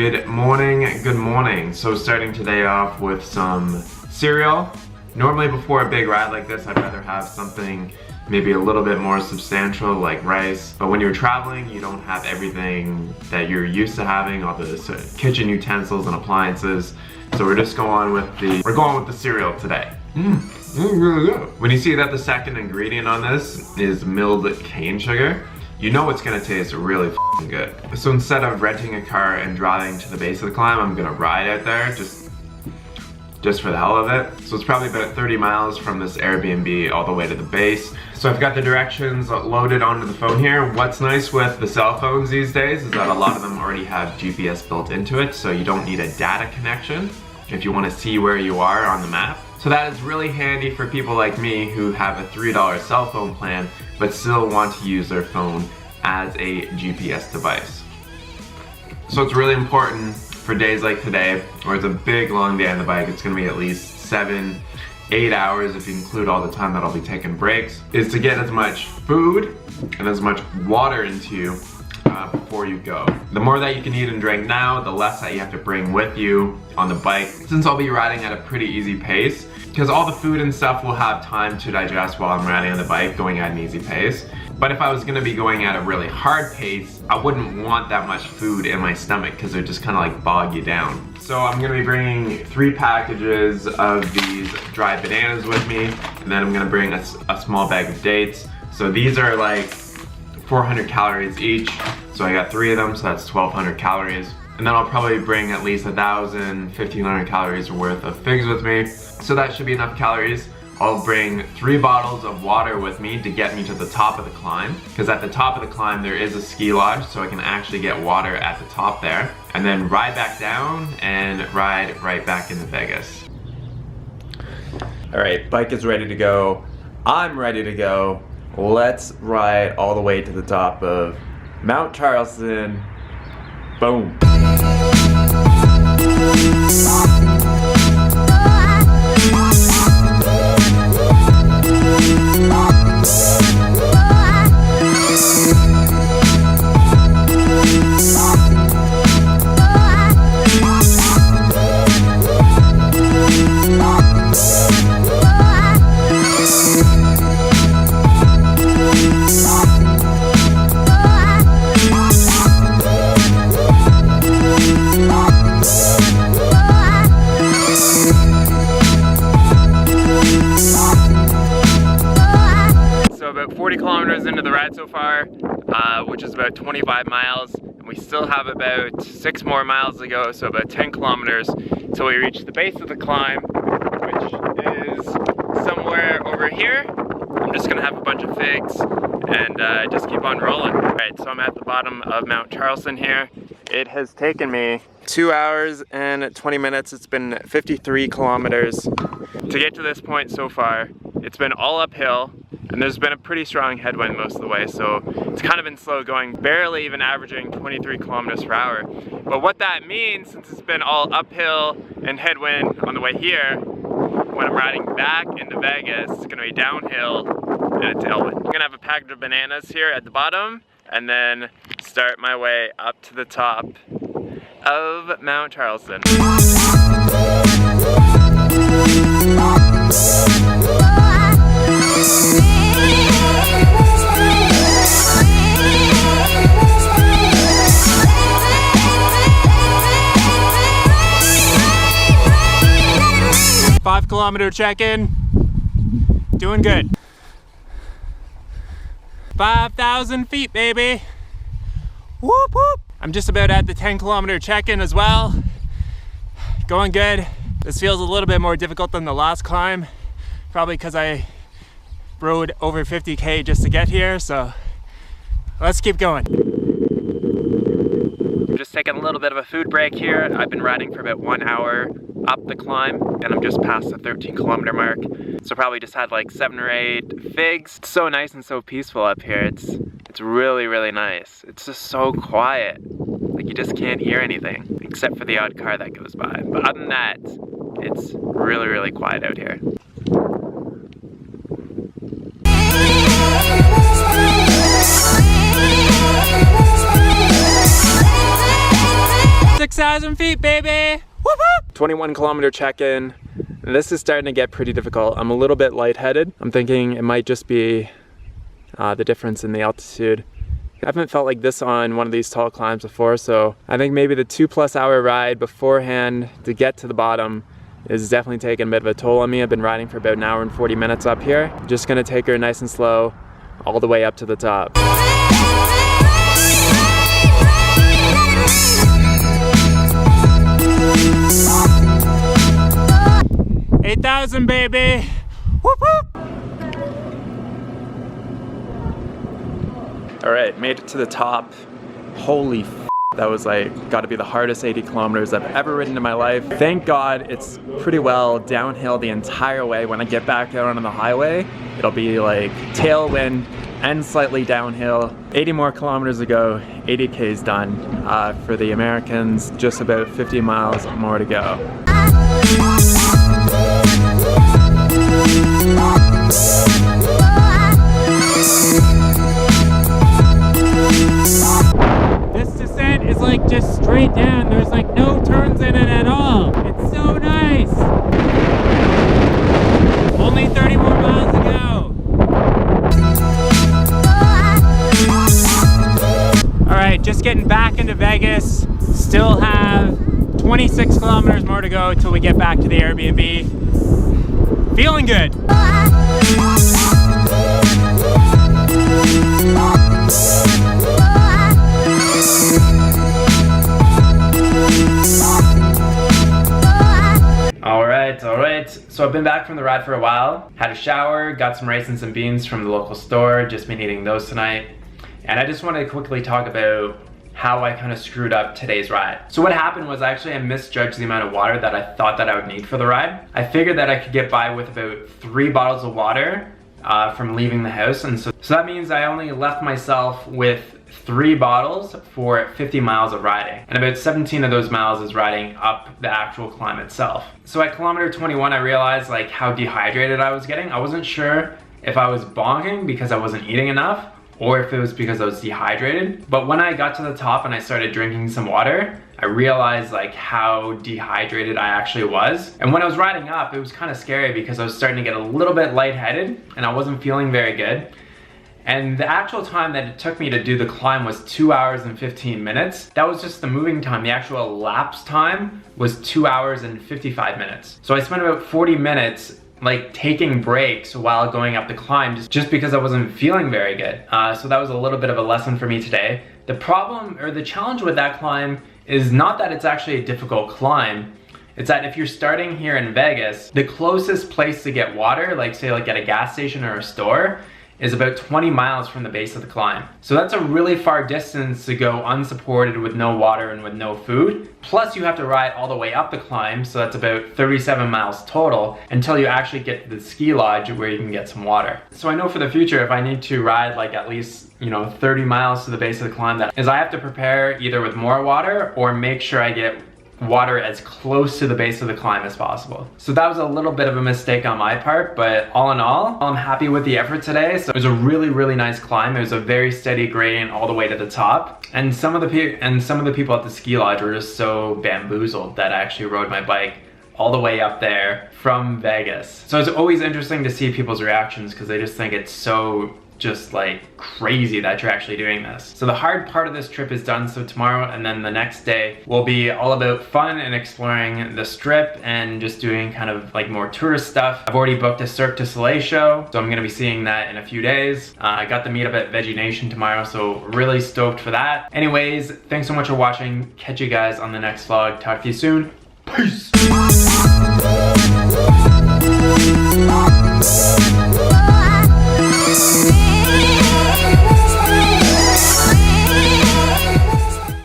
Good morning, good morning. So starting today off with some cereal. Normally before a big ride like this, I'd rather have something maybe a little bit more substantial like rice. But when you're traveling, you don't have everything that you're used to having, all the kitchen utensils and appliances. So we're just going with the cereal today. Really good. When you see that the second ingredient on this is milled cane sugar, you know it's gonna taste really f***ing good. So instead of renting a car and driving to the base of the climb, I'm gonna ride out there just for the hell of it. So it's probably about 30 miles from this Airbnb all the way to the base. So I've got the directions loaded onto the phone here. What's nice with the cell phones these days is that a lot of them already have GPS built into it, so you don't need a data connection if you want to see where you are on the map. So that is really handy for people like me who have a $3 cell phone plan but still want to use their phone as a GPS device. So it's really important for days like today, where it's a big long day on the bike. It's gonna be at least 7-8 hours if you include all the time that I'll be taking breaks, is to get as much food and as much water into you before you go. The more that you can eat and drink now, the less that you have to bring with you on the bike, since I'll be riding at a pretty easy pace, because all the food and stuff will have time to digest while I'm riding on the bike, going at an easy pace. But if I was gonna be going at a really hard pace, I wouldn't want that much food in my stomach because they're just kind of like bog you down. So I'm gonna be bringing 3 packages of these dried bananas with me, and then I'm gonna bring a small bag of dates. So these are like 400 calories each. So I got 3 of them, so that's 1,200 calories. And then I'll probably bring at least 1,000, 1,500 calories worth of figs with me. So that should be enough calories. I'll bring 3 bottles of water with me to get me to the top of the climb, because at the top of the climb there is a ski lodge, so I can actually get water at the top there, and then ride back down and ride right back into Vegas. All right, bike is ready to go. I'm ready to go. Let's ride all the way to the top of Mount Charleston. Boom. About 40 kilometers into the ride so far, which is about 25 miles, and we still have about 6 more miles to go, so about 10 kilometers till we reach the base of the climb, which is somewhere over here. I'm just gonna have a bunch of figs and just keep on rolling. Alright, so I'm at the bottom of Mount Charleston here. It has taken me 2 hours and 20 minutes. It's been 53 kilometers to get to this point so far. It's been all uphill, and there's been a pretty strong headwind most of the way, so it's kind of been slow going, barely even averaging 23 kilometers per hour. But what that means, since it's been all uphill and headwind on the way here, when I'm riding back into Vegas, it's gonna be downhill and a tailwind. I'm gonna have a package of bananas here at the bottom, and then start my way up to the top of Mount Charleston. 5 kilometer check-in. Doing good. 5,000 feet, baby. Whoop whoop. I'm just about at the 10 kilometer check-in as well. Going good. This feels a little bit more difficult than the last climb, probably because I rode over 50K just to get here, so let's keep going. I'm just taking a little bit of a food break here. I've been riding for about 1 hour up the climb, and I'm just past the 13 kilometer mark. So probably just had like 7 or 8 figs. It's so nice and so peaceful up here. It's really, really nice. It's just so quiet. Like you just can't hear anything except for the odd car that goes by. But other than that, it's really, really quiet out here. 6,000 8,000 feet, baby! Whoop whoop! 21-kilometer check-in. This is starting to get pretty difficult. I'm a little bit lightheaded. I'm thinking it might just be the difference in the altitude. I haven't felt like this on one of these tall climbs before, so I think maybe the 2+ hour ride beforehand to get to the bottom is definitely taking a bit of a toll on me. I've been riding for about an hour and 40 minutes up here. Just gonna take her nice and slow all the way up to the top. 8,000, baby! Whoop whoop! All right, made it to the top. Holy f***, that was like, gotta be the hardest 80 kilometers I've ever ridden in my life. Thank God it's pretty well downhill the entire way. When I get back out on the highway, it'll be like tailwind and slightly downhill. 80 more kilometers to go, 80K's done. For the Americans, just about 50 miles more to go. This descent is like just straight down. There's like no turns in it at all. It's so nice. Only 30 more miles to go. All right, just getting back into Vegas. Still have 26 kilometers more to go till we get back to the Airbnb. Feeling good. All right. So I've been back from the ride for a while. Had a shower, got some raisins and beans from the local store. Just been eating those tonight. And I just wanted to quickly talk about how I kind of screwed up today's ride. So what happened was I misjudged the amount of water that I thought that I would need for the ride. I figured that I could get by with about 3 bottles of water from leaving the house. And so that means I only left myself with 3 bottles for 50 miles of riding. And about 17 of those miles is riding up the actual climb itself. So at kilometer 21, I realized like how dehydrated I was getting. I wasn't sure if I was bonking because I wasn't eating enough or if it was because I was dehydrated. But when I got to the top and I started drinking some water, I realized like how dehydrated I actually was. And when I was riding up, it was kind of scary because I was starting to get a little bit lightheaded and I wasn't feeling very good. And the actual time that it took me to do the climb was 2 hours and 15 minutes. That was just the moving time. The actual elapsed time was 2 hours and 55 minutes. So I spent about 40 minutes like taking breaks while going up the climb just because I wasn't feeling very good. So that was a little bit of a lesson for me today. The problem or the challenge with that climb is not that it's actually a difficult climb. It's that if you're starting here in Vegas, the closest place to get water, like say like at a gas station or a store, is about 20 miles from the base of the climb. So that's a really far distance to go unsupported with no water and with no food. Plus you have to ride all the way up the climb, so that's about 37 miles total until you actually get to the ski lodge where you can get some water. So I know for the future if I need to ride like at least 30 miles to the base of the climb, that is I have to prepare either with more water or make sure I get water as close to the base of the climb as possible. So that was a little bit of a mistake on my part, but all in all, I'm happy with the effort today. So it was a really, really nice climb. It was a very steady gradient all the way to the top. And some of the people at the ski lodge were just so bamboozled that I actually rode my bike all the way up there from Vegas. So it's always interesting to see people's reactions because they just think it's so just like crazy that you're actually doing this. So the hard part of this trip is done. So tomorrow and then the next day will be all about fun and exploring the strip and just doing kind of like more tourist stuff. I've already booked a Cirque du Soleil show, so I'm gonna be seeing that in a few days. I got the meetup at Veggie Nation tomorrow, so really stoked for that. Anyways, thanks so much for watching. Catch you guys on the next vlog. Talk to you soon. Peace.